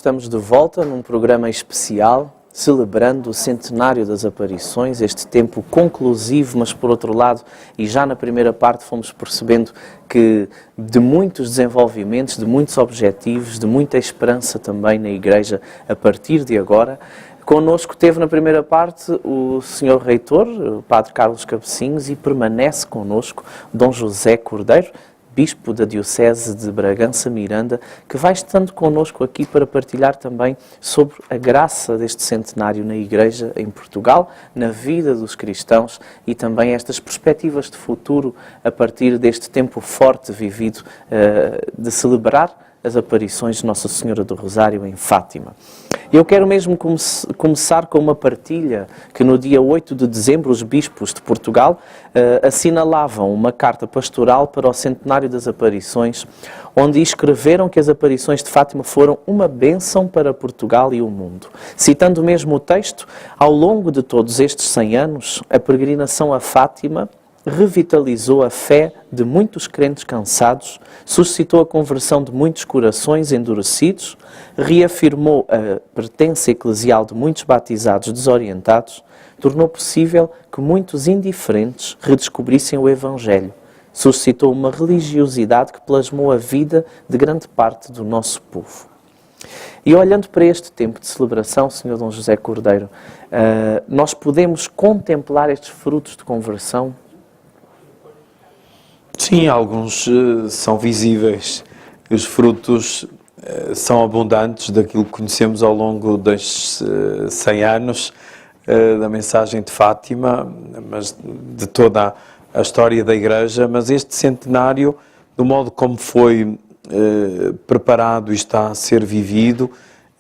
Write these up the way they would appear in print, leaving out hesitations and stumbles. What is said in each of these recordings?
estamos de volta num programa especial, celebrando o centenário das aparições, este tempo conclusivo, mas por outro lado, e já na primeira parte fomos percebendo que de muitos desenvolvimentos, de muitos objetivos, de muita esperança também na Igreja a partir de agora. Connosco teve na primeira parte o Sr. Reitor, o Padre Carlos Cabecinhos, e permanece connosco Dom José Cordeiro, Bispo da Diocese de Bragança Miranda, que vai estando connosco aqui para partilhar também sobre a graça deste centenário na Igreja em Portugal, na vida dos cristãos e também estas perspectivas de futuro a partir deste tempo forte vivido de celebrar as aparições de Nossa Senhora do Rosário em Fátima. Eu quero mesmo começar com uma partilha que no dia 8 de dezembro os bispos de Portugal assinalavam uma carta pastoral para o centenário das aparições, onde escreveram que as aparições de Fátima foram uma bênção para Portugal e o mundo. Citando mesmo o texto, ao longo de todos estes 100 anos, a peregrinação a Fátima revitalizou a fé de muitos crentes cansados, suscitou a conversão de muitos corações endurecidos, reafirmou a pertença eclesial de muitos batizados desorientados, tornou possível que muitos indiferentes redescobrissem o Evangelho, suscitou uma religiosidade que plasmou a vida de grande parte do nosso povo. E olhando para este tempo de celebração, Sr. Dom José Cordeiro, nós podemos contemplar estes frutos de conversão? Sim, alguns são visíveis. Os frutos são abundantes daquilo que conhecemos ao longo dos 100 anos da mensagem de Fátima, mas de toda a história da Igreja. Mas este centenário, do modo como foi preparado e está a ser vivido,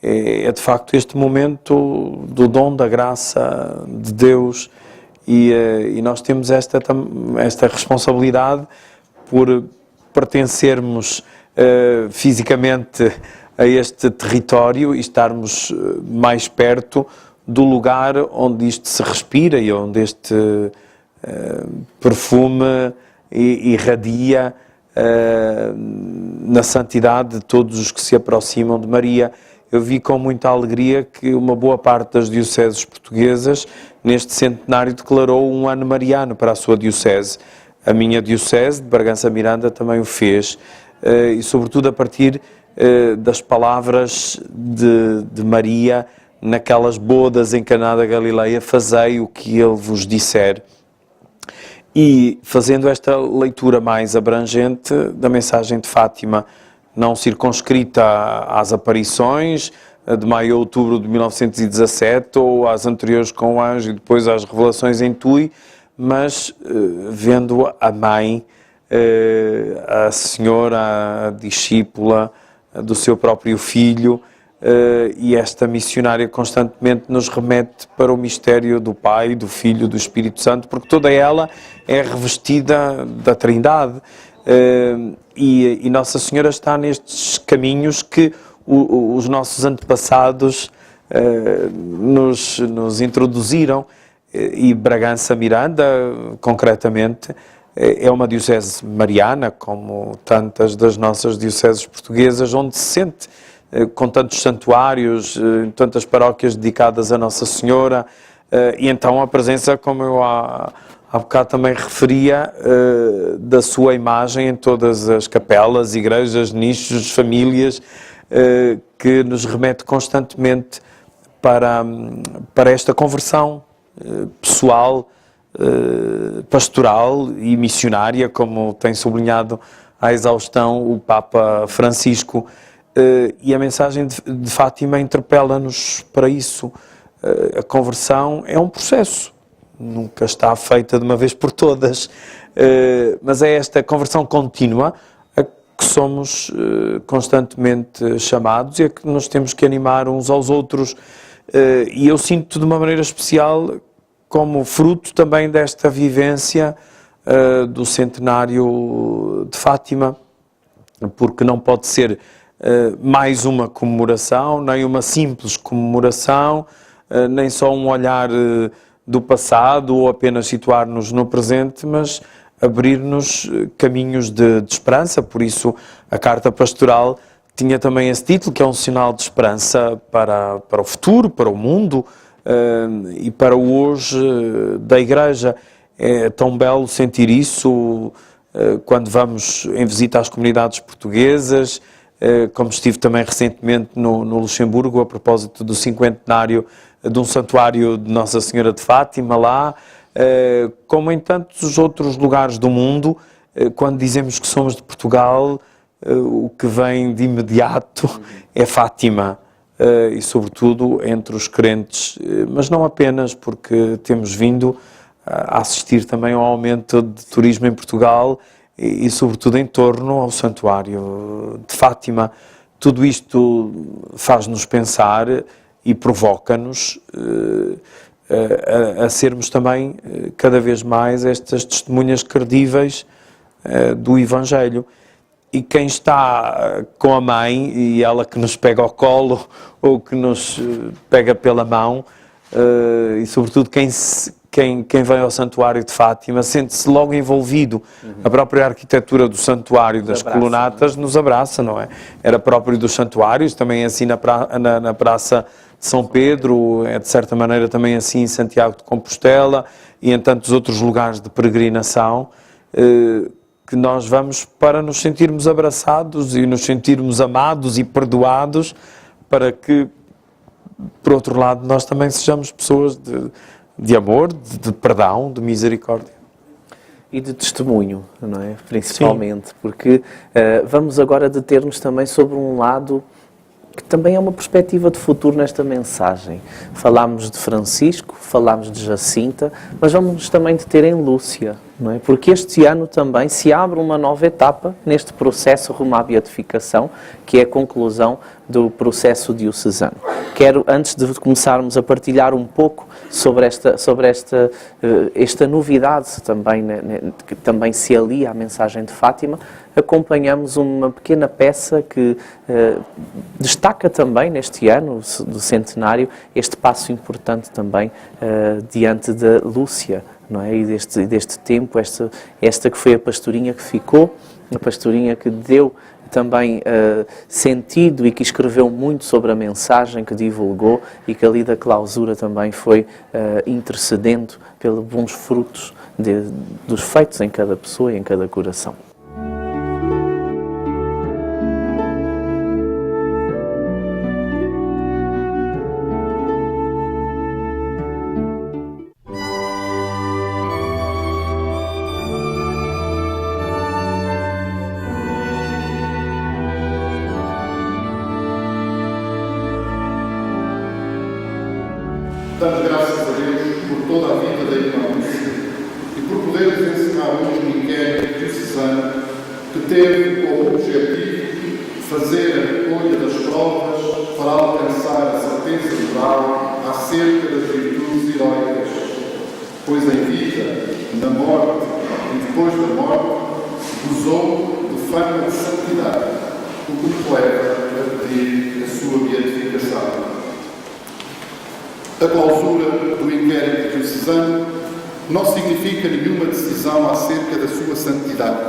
é de facto este momento do dom da graça de Deus. E nós temos esta responsabilidade por pertencermos fisicamente a este território e estarmos mais perto do lugar onde isto se respira e onde este perfume irradia na santidade de todos os que se aproximam de Maria. Eu vi com muita alegria que uma boa parte das dioceses portuguesas, neste centenário, declarou um ano mariano para a sua diocese. A minha diocese de Bragança Miranda também o fez, e sobretudo a partir das palavras de Maria naquelas bodas em Caná da Galileia: fazei o que ele vos disser. E fazendo esta leitura mais abrangente da mensagem de Fátima, não circunscrita às aparições de maio a outubro de 1917 ou às anteriores com o anjo e depois às revelações em Tui, mas vendo a mãe, a senhora, a discípula do seu próprio filho, e esta missionária constantemente nos remete para o mistério do Pai, do Filho, do Espírito Santo, porque toda ela é revestida da Trindade. E Nossa Senhora está nestes caminhos que os nossos antepassados nos introduziram, e Bragança Miranda, concretamente, é uma diocese mariana, como tantas das nossas dioceses portuguesas, onde se sente, com tantos santuários, tantas paróquias dedicadas a Nossa Senhora, e então a presença, como eu há bocado também referia, da sua imagem em todas as capelas, igrejas, nichos, famílias, que nos remete constantemente para esta conversão pessoal, pastoral e missionária, como tem sublinhado à exaustão o Papa Francisco. E a mensagem de Fátima interpela-nos para isso. A conversão é um processo. Nunca está feita de uma vez por todas, mas é esta conversão contínua a que somos constantemente chamados e a que nos temos que animar uns aos outros. E eu sinto de uma maneira especial como fruto também desta vivência do centenário de Fátima, porque não pode ser mais uma comemoração, nem uma simples comemoração, nem só um olhar do passado ou apenas situar-nos no presente, mas abrir-nos caminhos de esperança. Por isso a carta pastoral tinha também esse título, que é um sinal de esperança para o futuro, para o mundo e para o hoje da Igreja. É tão belo sentir isso quando vamos em visita às comunidades portuguesas, como estive também recentemente no Luxemburgo, a propósito do 50º de um santuário de Nossa Senhora de Fátima lá, como em tantos outros lugares do mundo. Quando dizemos que somos de Portugal, o que vem de imediato é Fátima, e sobretudo entre os crentes, mas não apenas, porque temos vindo a assistir também ao aumento de turismo em Portugal e sobretudo em torno ao santuário de Fátima. Tudo isto faz-nos pensar e provoca-nos a sermos também cada vez mais estas testemunhas credíveis do Evangelho. E quem está com a mãe, e ela que nos pega ao colo ou que nos pega pela mão, e sobretudo quem vem ao Santuário de Fátima, sente-se logo envolvido. A própria arquitetura do santuário, das colunatas, nos abraça, não é? Era próprio dos santuários, também assim na Praça de São Pedro, é de certa maneira também assim em Santiago de Compostela e em tantos outros lugares de peregrinação, que nós vamos para nos sentirmos abraçados e nos sentirmos amados e perdoados, para que, por outro lado, nós também sejamos pessoas de amor, de perdão, de misericórdia. E de testemunho, não é? Principalmente, sim, porque vamos agora deter-nos também sobre um lado que também é uma perspectiva de futuro nesta mensagem. Falámos de Francisco, falámos de Jacinta, mas vamos também deter em Lúcia, não é? Porque este ano também se abre uma nova etapa neste processo rumo à beatificação, que é a conclusão do processo diocesano. Quero, antes de começarmos a partilhar um pouco sobre esta novidade também, que também se alia à mensagem de Fátima, acompanhamos uma pequena peça que destaca também neste ano do centenário este passo importante também diante da Lúcia, não é? E deste tempo, esta que foi a pastorinha que ficou, a pastorinha que deu também sentido e que escreveu muito sobre a mensagem, que divulgou e que ali da clausura também foi intercedendo pelos bons frutos dos feitos em cada pessoa e em cada coração. Damos graças a Deus por toda a vida da irmã Lúcia e por podermos encerrar hoje um inquérito diocesano que teve como objetivo fazer a recolha das provas para alcançar a certeza moral acerca das virtudes heroicas, pois em vida, na morte e depois da morte, gozou de fama de santidade, o que nos leva a pedir a sua beatificação. A clausura do inquérito diocesano não significa nenhuma decisão acerca da sua santidade,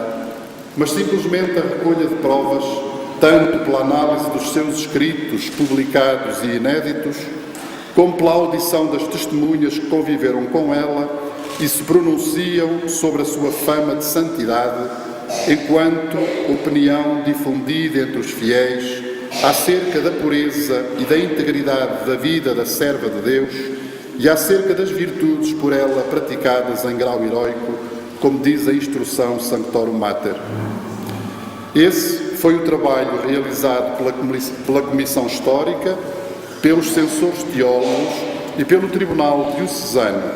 mas simplesmente a recolha de provas, tanto pela análise dos seus escritos publicados e inéditos, como pela audição das testemunhas que conviveram com ela e se pronunciam sobre a sua fama de santidade, enquanto opinião difundida entre os fiéis acerca da pureza e da integridade da vida da serva de Deus e acerca das virtudes por ela praticadas em grau heroico, como diz a instrução Sanctorum Mater. Esse foi o trabalho realizado pela Comissão Histórica, pelos censores teólogos e pelo Tribunal Diocesano,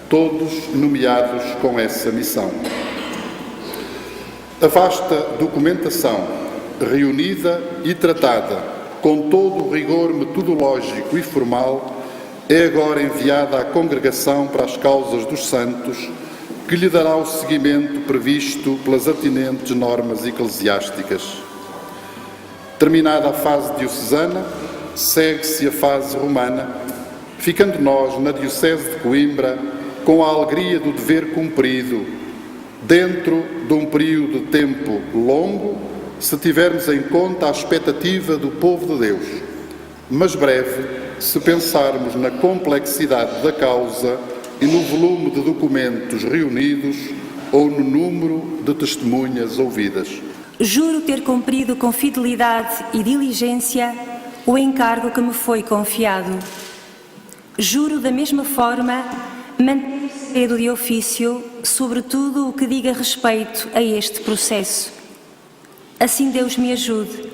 todos nomeados com essa missão. A vasta documentação reunida e tratada com todo o rigor metodológico e formal, é agora enviada à Congregação para as Causas dos Santos, que lhe dará o seguimento previsto pelas atinentes normas eclesiásticas. Terminada a fase diocesana, segue-se a fase romana, ficando nós, na Diocese de Coimbra, com a alegria do dever cumprido, dentro de um período de tempo longo, se tivermos em conta a expectativa do povo de Deus, mas breve se pensarmos na complexidade da causa e no volume de documentos reunidos ou no número de testemunhas ouvidas. Juro ter cumprido com fidelidade e diligência o encargo que me foi confiado. Juro, da mesma forma, manter o segredo de ofício sobre tudo o que diga respeito a este processo. Assim Deus me ajude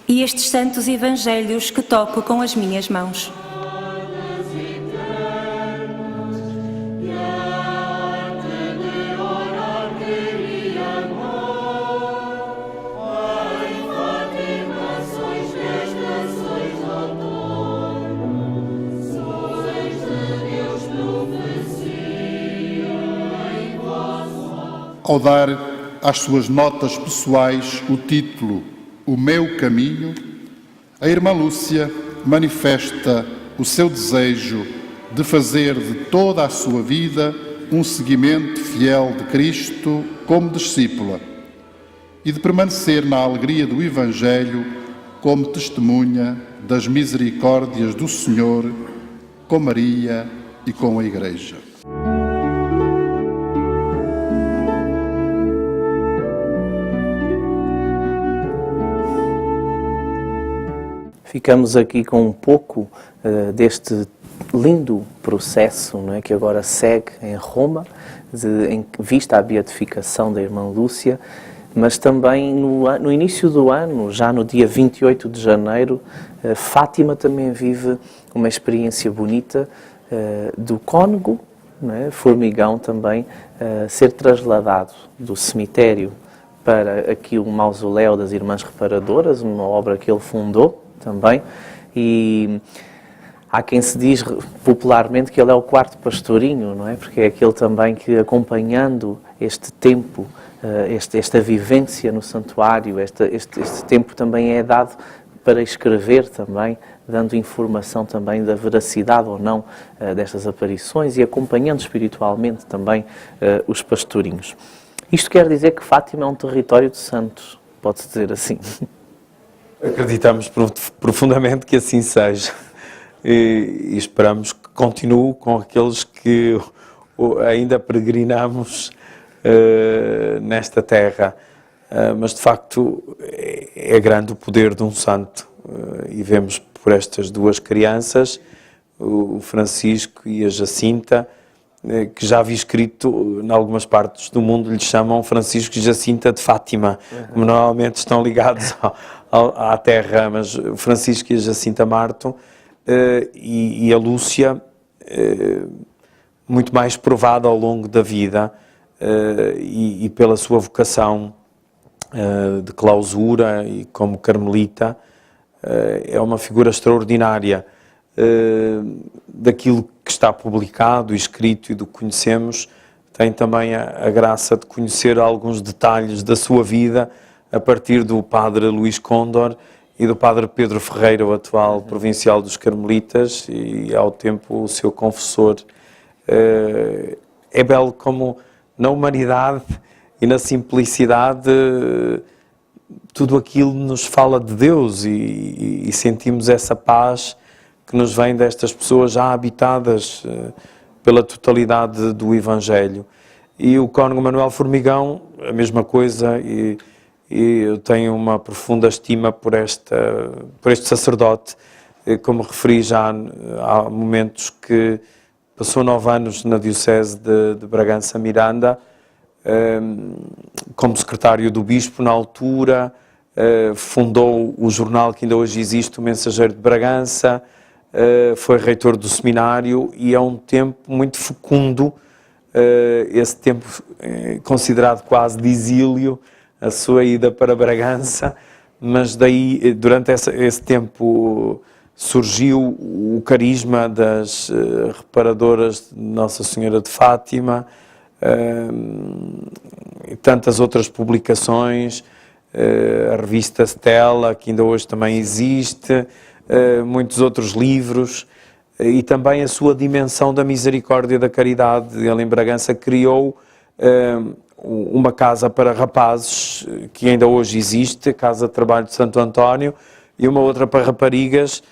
e estes santos evangelhos que toco com as minhas mãos. Ao dar às suas notas pessoais o título O Meu Caminho, a irmã Lúcia manifesta o seu desejo de fazer de toda a sua vida um seguimento fiel de Cristo como discípula e de permanecer na alegria do Evangelho como testemunha das misericórdias do Senhor com Maria e com a Igreja. Ficamos aqui com um pouco deste lindo processo, não é, que agora segue em Roma, em vista à beatificação da irmã Lúcia, mas também no início do ano, já no dia 28 de janeiro, Fátima também vive uma experiência bonita do cônego, não é, Formigão também, ser trasladado do cemitério para aqui o mausoléu das Irmãs Reparadoras, uma obra que ele fundou também, e há quem se diz popularmente que ele é o quarto pastorinho, não é? Porque é aquele também que, acompanhando este tempo, esta vivência no santuário, este tempo também é dado para escrever também, dando informação também da veracidade ou não destas aparições e acompanhando espiritualmente também os pastorinhos. Isto quer dizer que Fátima é um território de santos, pode-se dizer assim. Acreditamos profundamente que assim seja e esperamos que continue com aqueles que ainda peregrinamos nesta terra, mas de facto é grande o poder de um santo e vemos por estas duas crianças, o Francisco e a Jacinta, que já vi escrito em algumas partes do mundo, lhes chamam Francisco e Jacinta de Fátima, como normalmente estão ligados à terra, mas o Francisco e a Jacinta Marto e a Lúcia, muito mais provada ao longo da vida e pela sua vocação de clausura e como carmelita, é uma figura extraordinária. Daquilo que está publicado e escrito e do que conhecemos, tem também a graça de conhecer alguns detalhes da sua vida a partir do padre Luís Condor e do padre Pedro Ferreira, o atual provincial dos Carmelitas e ao tempo o seu confessor. É belo como na humanidade e na simplicidade tudo aquilo nos fala de Deus e sentimos essa paz que nos vem destas pessoas já habitadas pela totalidade do Evangelho. E o cônego Manuel Formigão, a mesma coisa, e eu tenho uma profunda estima por este sacerdote, como referi já há momentos que passou 9 anos na Diocese de Bragança Miranda, como secretário do Bispo na altura, fundou o jornal que ainda hoje existe, o Mensageiro de Bragança, foi reitor do seminário e é um tempo muito fecundo, esse tempo considerado quase de exílio, a sua ida para Bragança, mas daí, durante esse tempo, surgiu o carisma das reparadoras de Nossa Senhora de Fátima, e tantas outras publicações, a revista Stella, que ainda hoje também existe, muitos outros livros, e também a sua dimensão da misericórdia e da caridade. Ele em Bragança criou uma casa para rapazes, que ainda hoje existe, a Casa de Trabalho de Santo António, e uma outra para raparigas,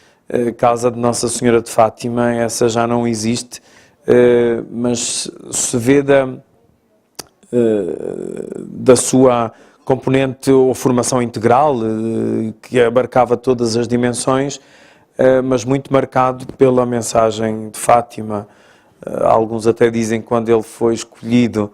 Casa de Nossa Senhora de Fátima. Essa já não existe, mas se vê da sua componente ou formação integral, que abarcava todas as dimensões, mas muito marcado pela mensagem de Fátima. Alguns até dizem que quando ele foi escolhido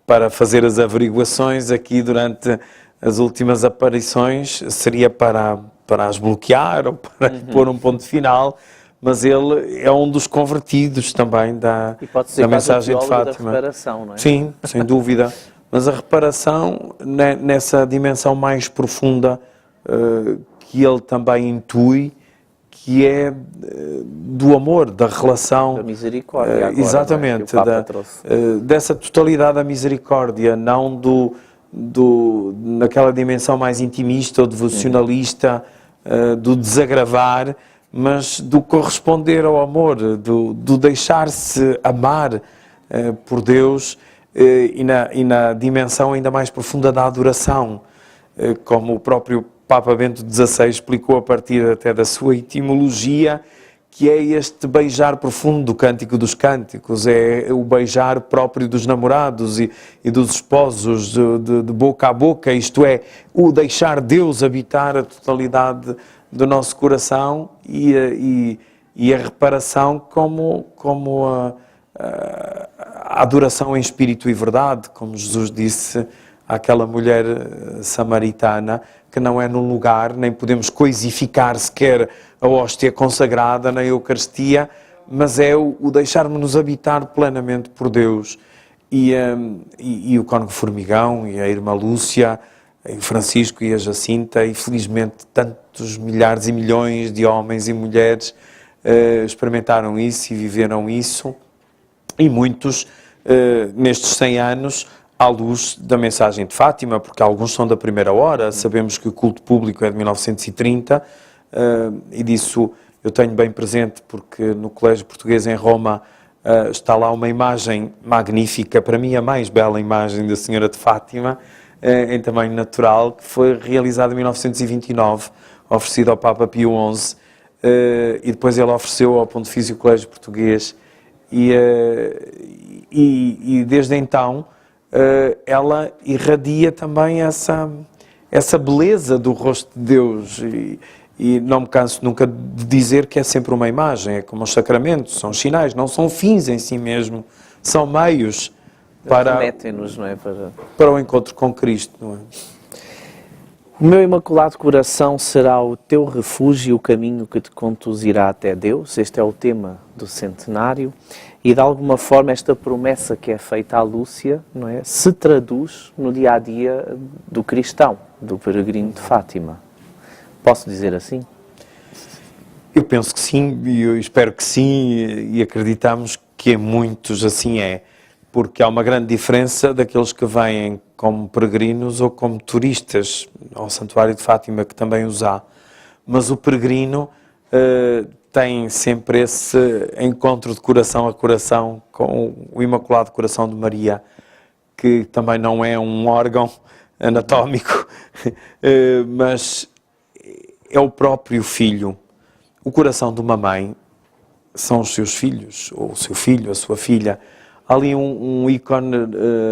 para fazer as averiguações aqui durante as últimas aparições, seria para as bloquear ou para pôr um ponto final, mas ele é um dos convertidos também da mensagem de Fátima. Da reparação, não é? Sim, sem dúvida. Mas a reparação, nessa dimensão mais profunda que ele também intui, que é do amor, da relação. Da misericórdia agora, exatamente, não é? Que o Papa trouxe. Dessa totalidade da misericórdia, não naquela dimensão mais intimista ou devocionalista, do desagravar, mas do corresponder ao amor, do deixar-se amar por Deus, e na dimensão ainda mais profunda da adoração, como o próprio Papa Bento XVI explicou a partir até da sua etimologia, que é este beijar profundo do Cântico dos Cânticos, é o beijar próprio dos namorados e dos esposos, de boca a boca, isto é, o deixar Deus habitar a totalidade do nosso coração, e a reparação como a adoração em espírito e verdade, como Jesus disse àquela mulher samaritana, que não é num lugar, nem podemos coisificar sequer a hóstia consagrada na Eucaristia, mas é o deixarmos-nos habitar plenamente por Deus. E o Cônego Formigão, e a Irmã Lúcia, e o Francisco e a Jacinta, e felizmente tantos milhares e milhões de homens e mulheres experimentaram isso e viveram isso, e muitos nestes 100 anos, à luz da mensagem de Fátima, porque alguns são da primeira hora. Sabemos que o culto público é de 1930, e disso eu tenho bem presente, porque no Colégio Português em Roma está lá uma imagem magnífica, para mim a mais bela imagem da Senhora de Fátima, em tamanho natural, que foi realizada em 1929, oferecida ao Papa Pio XI, e depois ele ofereceu ao Pontifício Colégio Português, e desde então ela irradia também essa beleza do rosto de Deus, e não me canso nunca de dizer que é sempre uma imagem, é como os sacramentos, são sinais, não são fins em si mesmo, são meios Remetem-nos, não é? Para o encontro com Cristo, não é? O meu Imaculado Coração será o teu refúgio, o caminho que te conduzirá até Deus. Este é o tema do centenário, e de alguma forma esta promessa que é feita à Lúcia, não é, se traduz no dia-a-dia do cristão, do peregrino de Fátima. Posso dizer assim? Eu penso que sim, e eu espero que sim, e acreditamos que em muitos assim é, porque há uma grande diferença daqueles que vêm como peregrinos ou como turistas ao Santuário de Fátima, que também os há. Mas o peregrino tem sempre esse encontro de coração a coração com o Imaculado Coração de Maria, que também não é um órgão anatómico, mas é o próprio filho. O coração de uma mãe são os seus filhos, ou o seu filho, a sua filha. Há ali um ícone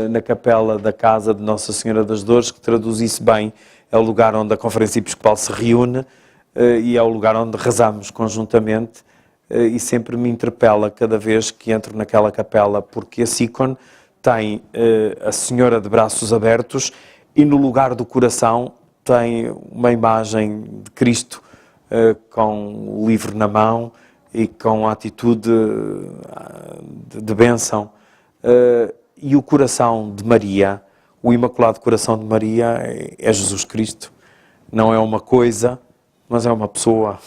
na capela da Casa de Nossa Senhora das Dores que traduz isso bem. É o lugar onde a Conferência Episcopal se reúne, e é o lugar onde rezamos conjuntamente, e sempre me interpela cada vez que entro naquela capela, porque esse ícone tem a Senhora de braços abertos, e no lugar do coração tem uma imagem de Cristo com o livro na mão e com a atitude de bênção. E o coração de Maria, o Imaculado Coração de Maria, é Jesus Cristo. Não é uma coisa, mas é uma pessoa,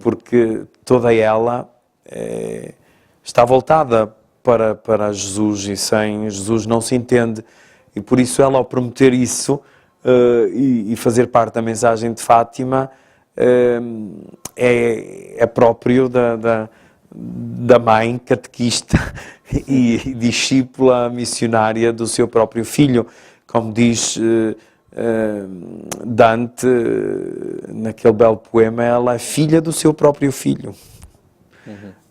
porque toda ela está voltada para Jesus, e sem Jesus não se entende. E por isso ela, ao prometer isso e fazer parte da mensagem de Fátima, é próprio da mãe catequista e discípula missionária do seu próprio filho. Como diz Dante, naquele belo poema, ela é filha do seu próprio filho.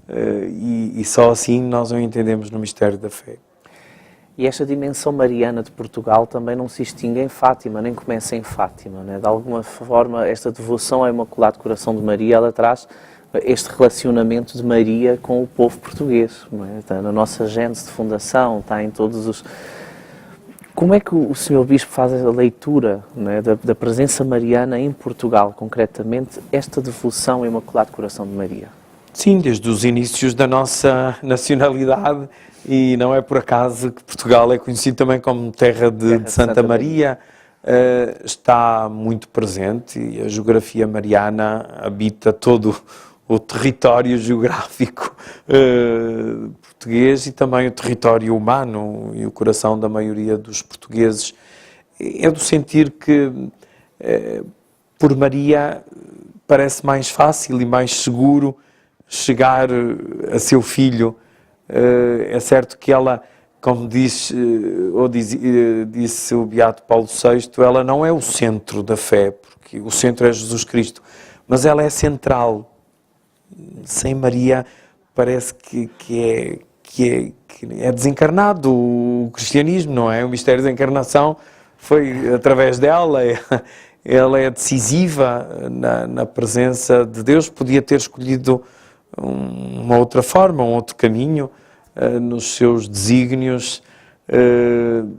E só assim nós o entendemos no mistério da fé. E esta dimensão mariana de Portugal também não se extingue em Fátima, nem começa em Fátima, né? De alguma forma, esta devoção ao Imaculado Coração de Maria, ela traz este relacionamento de Maria com o povo português, não é? Está na nossa gênese de fundação, está em todos os... Como é que o Sr. Bispo faz a leitura, não é, da presença mariana em Portugal, concretamente, esta devoção ao Imaculado Coração de Maria? Sim, desde os inícios da nossa nacionalidade, e não é por acaso que Portugal é conhecido também como terra de Santa Maria, está muito presente, e a geografia mariana habita todo o território geográfico português e também o território humano e o coração da maioria dos portugueses. É do sentir que por Maria parece mais fácil e mais seguro chegar a seu filho. É certo que ela, como disse o Beato Paulo VI, ela não é o centro da fé, porque o centro é Jesus Cristo, mas ela é central. Sem Maria parece que é desencarnado o cristianismo, não é? O mistério da encarnação foi através dela. Ela é decisiva na presença de Deus. Podia ter escolhido uma outra forma, um outro caminho nos seus desígnios,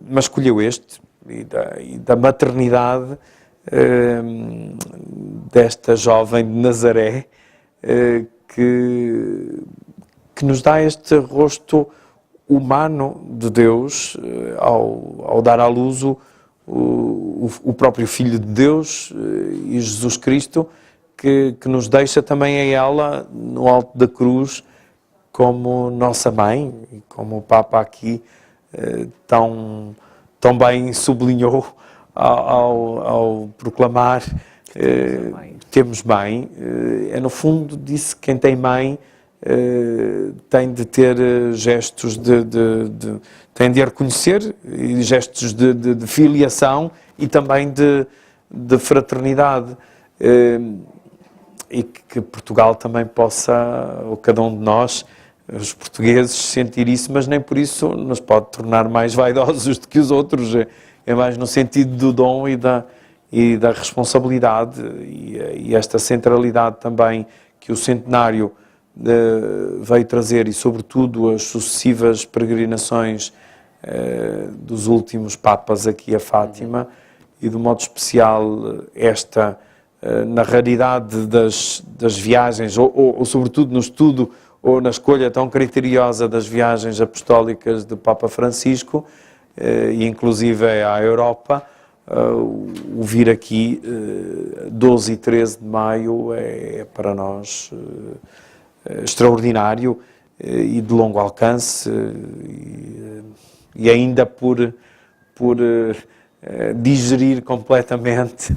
mas escolheu este, e da maternidade desta jovem de Nazaré, que nos dá este rosto humano de Deus ao dar à luz o próprio Filho de Deus e Jesus Cristo, que nos deixa também a ela no alto da cruz como nossa mãe, e como o Papa aqui tão bem sublinhou ao proclamar temos mãe. No fundo disse que quem tem mãe tem de ter gestos tem de a reconhecer, e gestos de filiação e também de fraternidade. E que Portugal também possa, ou cada um de nós, os portugueses, sentir isso, mas nem por isso nos pode tornar mais vaidosos do que os outros. É mais no sentido do dom e da responsabilidade, e esta centralidade também que o centenário veio trazer, e sobretudo as sucessivas peregrinações dos últimos papas aqui a Fátima, e de modo especial esta na raridade das viagens, ou sobretudo no estudo ou na escolha tão criteriosa das viagens apostólicas do Papa Francisco, e inclusive à Europa. O vir aqui 12 e 13 de maio é para nós extraordinário e de longo alcance, e ainda por digerir completamente.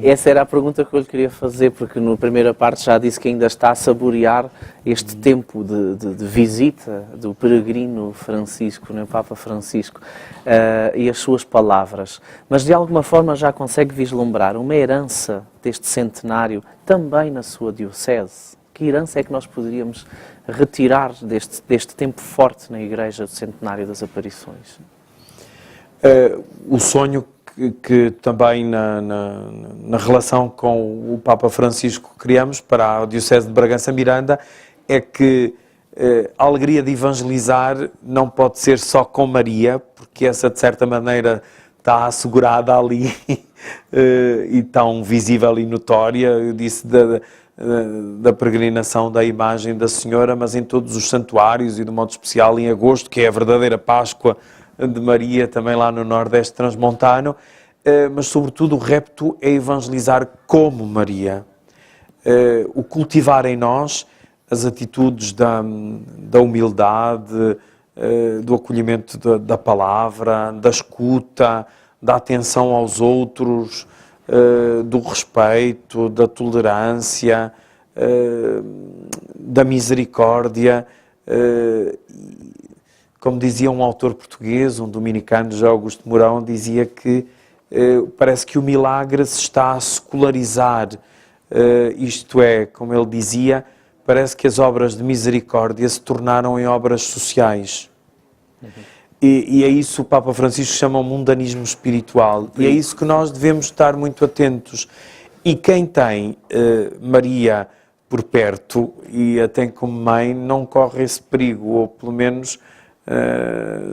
Essa era a pergunta que eu lhe queria fazer, porque na primeira parte já disse que ainda está a saborear este tempo de visita do peregrino Francisco, né, Papa Francisco, e as suas palavras. Mas de alguma forma já consegue vislumbrar uma herança deste centenário também na sua diocese? Que herança é que nós poderíamos retirar deste tempo forte na Igreja do Centenário das Aparições? O sonho que também na relação com o Papa Francisco criamos para a Diocese de Bragança-Miranda é que a alegria de evangelizar não pode ser só com Maria, porque essa de certa maneira está assegurada ali e tão visível e notória. Eu disse da peregrinação da imagem da Senhora, mas em todos os santuários, e de modo especial em agosto, que é a verdadeira Páscoa de Maria, também lá no Nordeste transmontano, mas sobretudo o repto é evangelizar como Maria, o cultivar em nós as atitudes da humildade, do acolhimento da palavra, da escuta, da atenção aos outros, do respeito, da tolerância, da misericórdia. Como dizia um autor português, um dominicano, José Augusto Mourão, dizia que parece que o milagre se está a secularizar. Isto é, como ele dizia, parece que as obras de misericórdia se tornaram em obras sociais. E é isso que o Papa Francisco chama o mundanismo espiritual. E é isso que nós devemos estar muito atentos. E quem tem Maria por perto e a tem como mãe, não corre esse perigo, ou pelo menos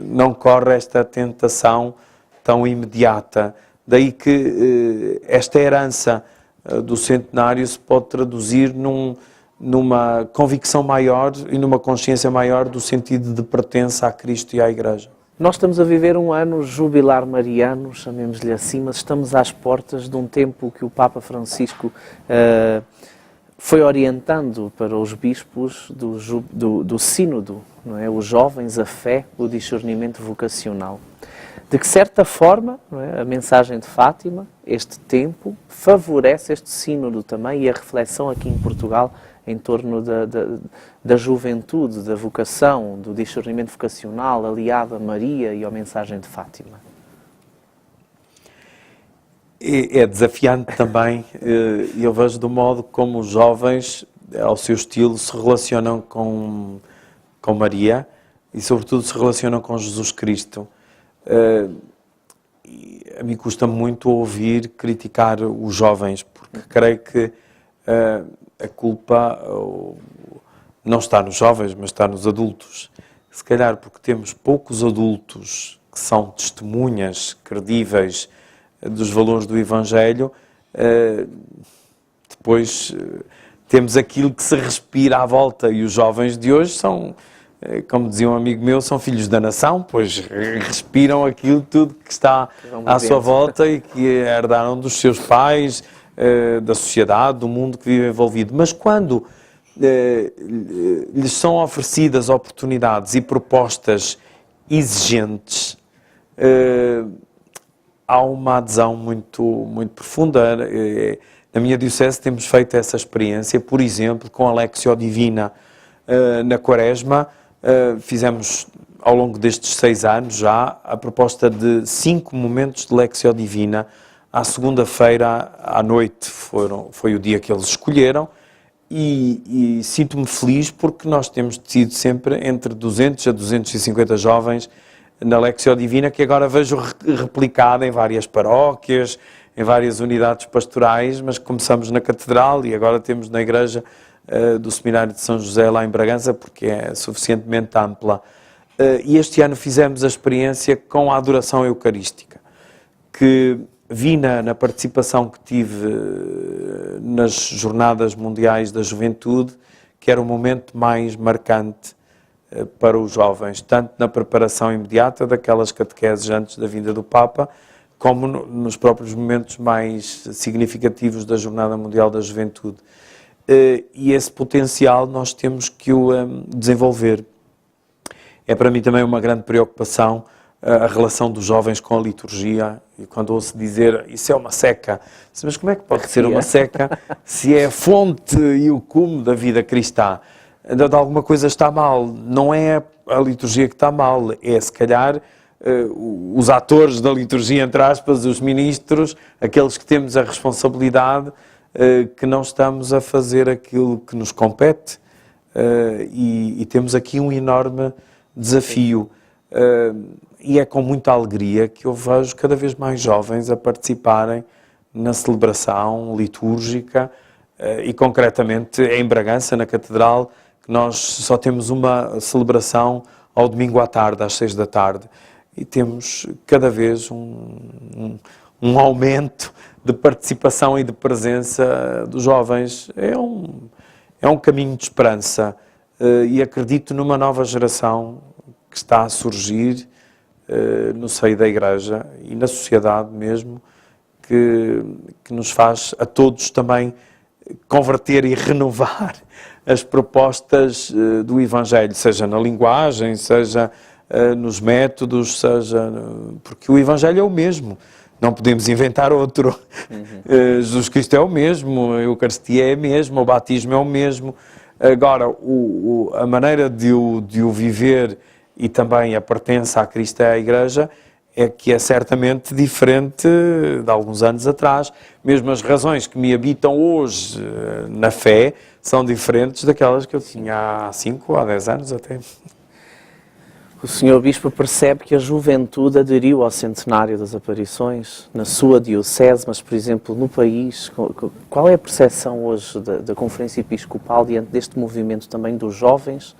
não corre esta tentação tão imediata. Daí que esta herança do centenário se pode traduzir numa convicção maior e numa consciência maior do sentido de pertença a Cristo e à Igreja. Nós estamos a viver um ano jubilar mariano, chamemos-lhe assim, mas estamos às portas de um tempo que o Papa Francisco foi orientando para os bispos do sínodo, não é? Os jovens, a fé, o discernimento vocacional. De que certa forma, não é? A mensagem de Fátima, este tempo, favorece este sínodo também e a reflexão aqui em Portugal em torno da juventude, da vocação, do discernimento vocacional aliado a Maria e à mensagem de Fátima. É desafiante também, eu vejo do modo como os jovens, ao seu estilo, se relacionam com Maria e, sobretudo, se relacionam com Jesus Cristo. A mim custa muito ouvir criticar os jovens, porque creio que a culpa não está nos jovens, mas está nos adultos. Se calhar porque temos poucos adultos que são testemunhas credíveis dos valores do Evangelho, depois temos aquilo que se respira à volta, e os jovens de hoje são, como dizia um amigo meu, são filhos da nação, pois respiram aquilo tudo que está à sua volta e que herdaram dos seus pais, da sociedade, do mundo que vive envolvido. Mas quando lhes são oferecidas oportunidades e propostas exigentes, há uma adesão muito, muito profunda. Na minha diocese temos feito essa experiência, por exemplo, com a Lectio Divina na Quaresma. Fizemos, ao longo destes 6 anos já, a proposta de 5 momentos de Lectio Divina. À segunda-feira à noite foi o dia que eles escolheram e sinto-me feliz porque nós temos tido sempre entre 200 a 250 jovens na Lectio Divina, que agora vejo replicada em várias paróquias, em várias unidades pastorais, mas começamos na Catedral e agora temos na Igreja do Seminário de São José, lá em Bragança, porque é suficientemente ampla. E este ano fizemos a experiência com a adoração eucarística, que vi na participação que tive nas Jornadas Mundiais da Juventude, que era o momento mais marcante para os jovens, tanto na preparação imediata daquelas catequeses antes da vinda do Papa, como nos próprios momentos mais significativos da Jornada Mundial da Juventude. E esse potencial nós temos que o desenvolver. É para mim também uma grande preocupação a relação dos jovens com a liturgia, e quando ouço dizer isso é uma seca, mas como é que pode ser uma seca se é a fonte e o cume da vida cristã? De alguma coisa está mal, não é a liturgia que está mal, é se calhar os atores da liturgia, entre aspas, os ministros, aqueles que temos a responsabilidade, que não estamos a fazer aquilo que nos compete, e temos aqui um enorme desafio. E é com muita alegria que eu vejo cada vez mais jovens a participarem na celebração litúrgica e concretamente em Bragança, na Catedral, que nós só temos uma celebração ao domingo à tarde, às 6 da tarde, e temos cada vez um aumento de participação e de presença dos jovens. É um caminho de esperança e acredito numa nova geração que está a surgir no seio da Igreja e na sociedade mesmo, que nos faz a todos também converter e renovar as propostas do Evangelho, seja na linguagem, seja nos métodos, seja... porque o Evangelho é o mesmo. não podemos inventar outro. Jesus Cristo é o mesmo, a Eucaristia é a mesma, o batismo é o mesmo. Agora, a maneira de o viver e também a pertença a Cristo e à Igreja é que é certamente diferente de alguns anos atrás. Mesmo as razões que me habitam hoje na fé são diferentes daquelas que eu tinha há 5 ou há 10 anos até. O Sr. Bispo percebe que a juventude aderiu ao centenário das aparições na sua diocese, mas, por exemplo, no país. Qual é a percepção hoje da Conferência Episcopal diante deste movimento também dos jovens,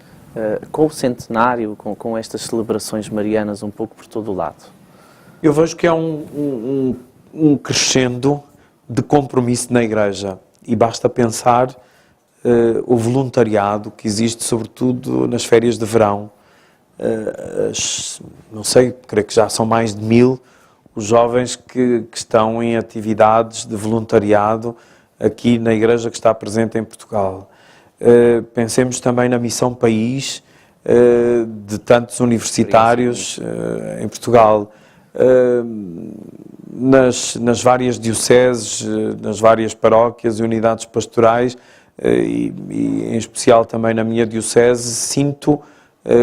com o centenário, com estas celebrações marianas um pouco por todo o lado? Eu vejo que é um crescendo de compromisso na Igreja e basta pensar o voluntariado que existe sobretudo nas férias de verão. Não sei, creio que já são mais de 1000 os jovens que estão em atividades de voluntariado aqui na Igreja que está presente em Portugal. Pensemos também na Missão País de tantos universitários em Portugal. Nas várias dioceses, nas várias paróquias e unidades pastorais e em especial também na minha diocese, sinto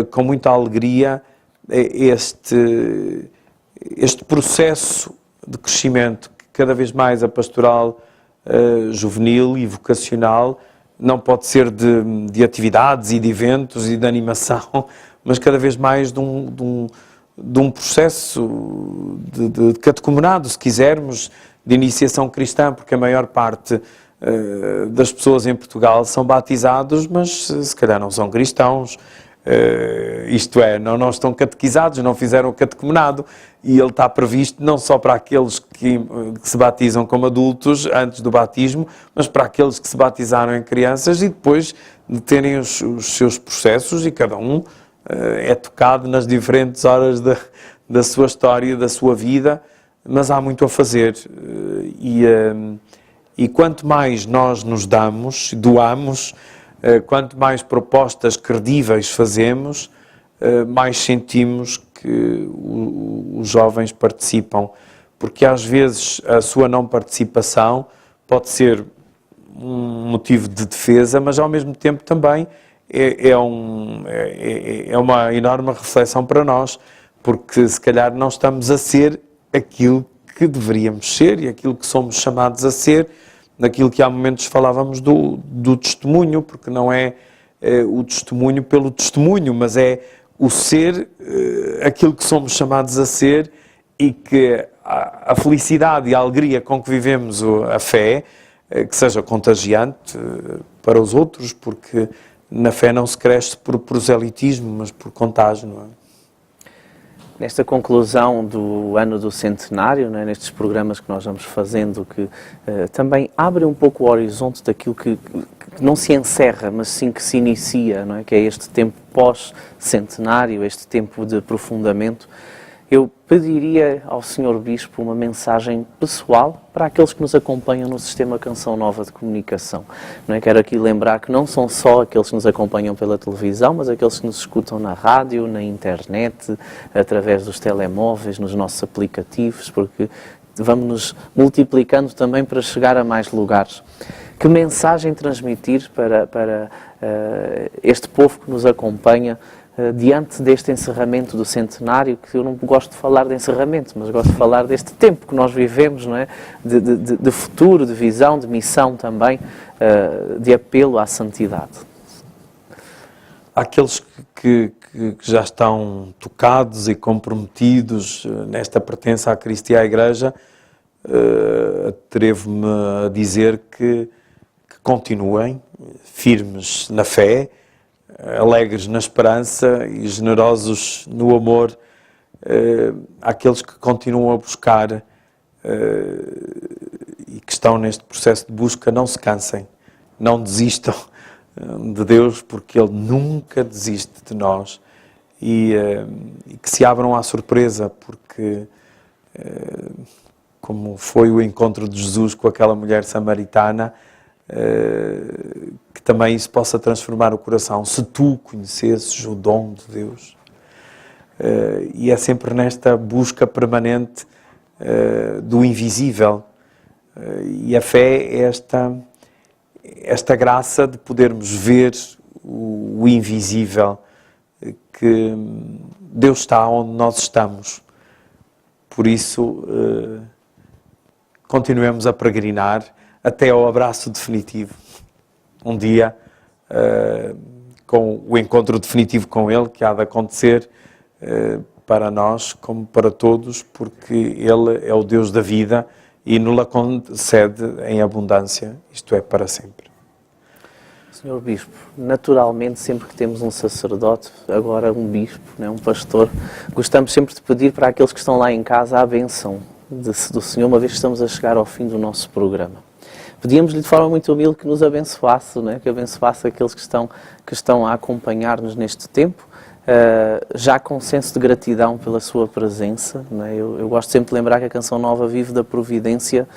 com muita alegria este processo de crescimento que cada vez mais a pastoral juvenil e vocacional não pode ser de atividades e de eventos e de animação, mas cada vez mais de um processo de catecumenado, se quisermos, de iniciação cristã, porque a maior parte das pessoas em Portugal são batizados, mas se calhar não são cristãos, isto é, não estão catequizados, não fizeram o catecumenado, e ele está previsto não só para aqueles que se batizam como adultos antes do batismo, mas para aqueles que se batizaram em crianças e depois de terem os seus processos, e cada um é tocado nas diferentes horas da sua história, da sua vida, mas há muito a fazer. E quanto mais nós nos doamos, quanto mais propostas credíveis fazemos, mais sentimos que os jovens participam. Porque às vezes a sua não participação pode ser um motivo de defesa, mas ao mesmo tempo também é uma enorme reflexão para nós, porque se calhar não estamos a ser aquilo que deveríamos ser e aquilo que somos chamados a ser, naquilo que há momentos falávamos do testemunho, porque não é o testemunho pelo testemunho, mas é o ser aquilo que somos chamados a ser, e que a felicidade e a alegria com que vivemos a fé, que seja contagiante para os outros, porque na fé não se cresce por proselitismo, mas por contágio, não é? Nesta conclusão do ano do centenário, não é? Nestes programas que nós vamos fazendo, que também abre um pouco o horizonte daquilo que não se encerra, mas sim que se inicia, não é? Que é este tempo pós-centenário, este tempo de aprofundamento. Eu pediria ao Sr. Bispo uma mensagem pessoal para aqueles que nos acompanham no Sistema Canção Nova de Comunicação. Não é? Quero aqui lembrar que não são só aqueles que nos acompanham pela televisão, mas aqueles que nos escutam na rádio, na internet, através dos telemóveis, nos nossos aplicativos, porque vamos nos multiplicando também para chegar a mais lugares. Que mensagem transmitir para este povo que nos acompanha diante deste encerramento do centenário, que eu não gosto de falar de encerramento, mas gosto de falar deste tempo que nós vivemos, não é? De futuro, de visão, de missão também, de apelo à santidade. Aqueles que já estão tocados e comprometidos nesta pertença a Cristo e à Igreja, atrevo-me a dizer que continuem firmes na fé, alegres na esperança e generosos no amor, àqueles que continuam a buscar e que estão neste processo de busca, não se cansem, não desistam de Deus, porque Ele nunca desiste de nós, e que se abram à surpresa, porque como foi o encontro de Jesus com aquela mulher samaritana, que também isso possa transformar o coração. Se tu conhecesses o dom de Deus, e é sempre nesta busca permanente do invisível. E a fé é esta graça de podermos ver o invisível, que Deus está onde nós estamos. Por isso, continuemos a peregrinar até ao abraço definitivo. Um dia, com o encontro definitivo com Ele, que há de acontecer para nós, como para todos, porque Ele é o Deus da vida e nos-la concede em abundância, isto é, para sempre. Senhor Bispo, naturalmente, sempre que temos um sacerdote, agora um bispo, né, um pastor, gostamos sempre de pedir para aqueles que estão lá em casa a bênção do Senhor, uma vez que estamos a chegar ao fim do nosso programa. Pedíamos-lhe de forma muito humilde que nos abençoasse, né, que abençoasse aqueles que estão a acompanhar-nos neste tempo, já com senso de gratidão pela sua presença. Né? Eu gosto sempre de lembrar que a Canção Nova vive da providência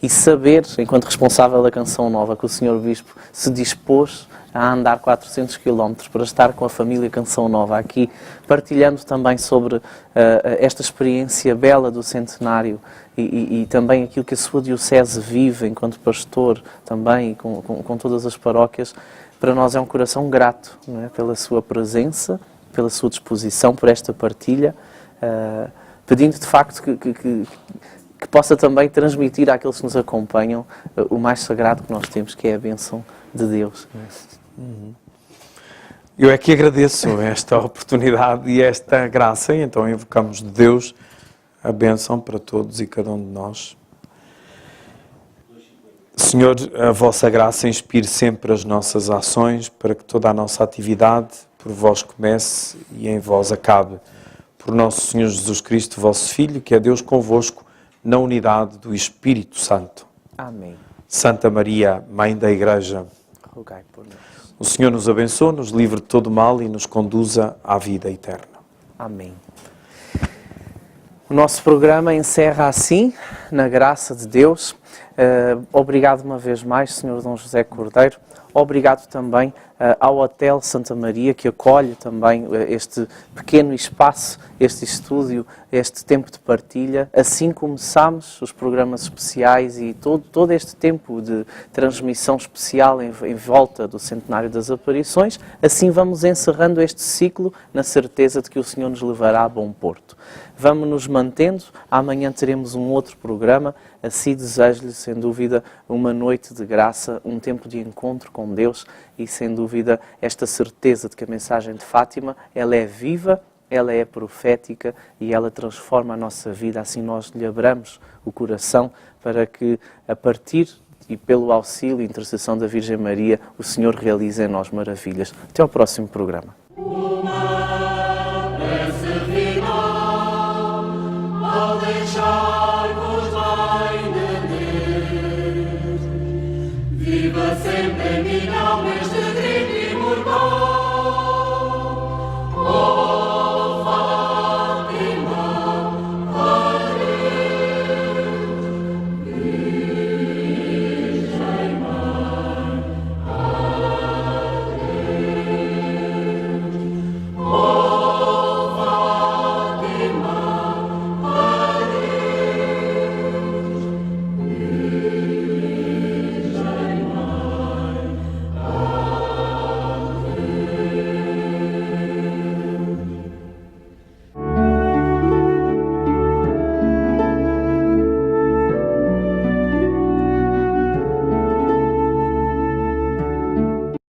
e saber, enquanto responsável da Canção Nova, que o Sr. Bispo se dispôs a andar 400 km para estar com a família Canção Nova aqui, partilhando também sobre esta experiência bela do centenário e também aquilo que a sua diocese vive enquanto pastor também, com todas as paróquias. Para nós é um coração grato, não é? Pela sua presença, pela sua disposição, por esta partilha, pedindo de facto que possa também transmitir àqueles que nos acompanham o mais sagrado que nós temos, que é a bênção de Deus. Eu é que agradeço esta oportunidade e esta graça, e então invocamos de Deus a bênção para todos e cada um de nós. Senhor, a vossa graça inspire sempre as nossas ações, para que toda a nossa atividade por vós comece e em vós acabe. Por nosso Senhor Jesus Cristo, vosso Filho, que é Deus convosco, na unidade do Espírito Santo. Amém. Santa Maria, Mãe da Igreja, Rogai por nós. o Senhor nos abençoe, nos livre de todo mal e nos conduza à vida eterna. Amém. O nosso programa encerra assim, na graça de Deus. Obrigado uma vez mais, Sr. Dom José Cordeiro. Obrigado também ao Hotel Santa Maria, que acolhe também este pequeno espaço, este estúdio, este tempo de partilha. Assim começamos os programas especiais e todo este tempo de transmissão especial em volta do Centenário das Aparições, assim vamos encerrando este ciclo na certeza de que o Senhor nos levará a bom porto. Vamos nos mantendo, amanhã teremos um outro programa, assim desejo-lhe, sem dúvida, uma noite de graça, um tempo de encontro com Deus e, sem dúvida, esta certeza de que a mensagem de Fátima, ela é viva, ela é profética e ela transforma a nossa vida, assim nós lhe abramos o coração para que, a partir e pelo auxílio e intercessão da Virgem Maria, o Senhor realize em nós maravilhas. Até ao próximo programa.